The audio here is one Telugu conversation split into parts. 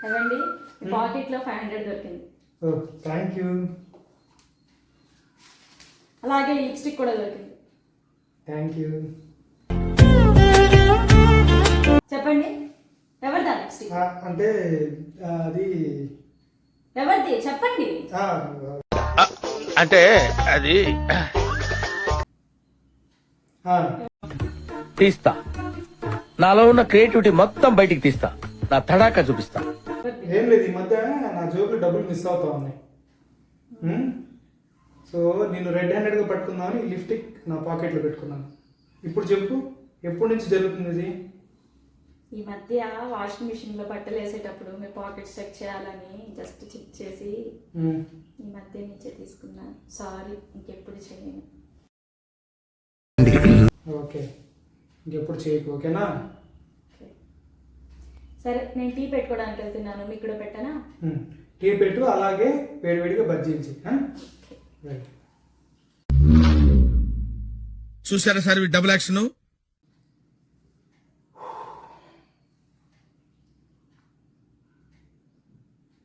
ఏమండి పాకెట్ లో 500 దొరికింది. ఓ థ్యాంక్ యూ. అలాగే లిప్స్టిక్ కూడా దొరికింది. Thank you. చెప్పండి ఎవరిదా లిప్స్టిక్? అంటే అది ఎవరిది చెప్పండి. అంటే అది తీస్తా, నాలో ఉన్న క్రియేటివిటీ మొత్తం బయటికి తీస్తా, నా తడాకా చూపిస్తా. ఏం లేదు, ఈ మధ్య నా జోబులో డబ్బులు మిస్ అవుతా ఉన్నాయి. సో నేను రెడ్ హ్యాండెడ్గా పట్టుకుందామని లిప్స్టిక్ నా పాకెట్లో పెట్టుకున్నాను. ఇప్పుడు చెప్పు, ఎప్పటి నుంచి జరుగుతుంది ఇది? ఈ మధ్య వాషింగ్ మిషన్ లో బట్టలు వేసేటప్పుడు మీ పాకెట్స్ చెక్ చేయాలని జస్ట్ చెక్ చేసి ఈ మధ్య నుంచే తీసుకున్నాను. సారీ, ఇంకెప్పుడు చేయను. ఓకే, ఇంకెప్పుడు చేయకు, ఓకేనా? సరే, నేను టీ పెట్టుకోవడానికి వెళ్తున్నాను, మీకు కూడా పెట్టనా? టీ పెట్టు, అలాగే వేడివేడిగా బజ్జీంచి. చూసారా sir double action?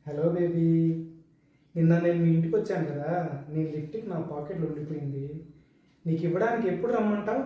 Hello baby, నిన్న నేను మీ ఇంటికి వచ్చాను కదా, నీ లిప్స్టిక్ నా పాకెట్లో ఉండిపోయింది. నీకు ఇవ్వడానికి ఎప్పుడు రమ్మంటావు?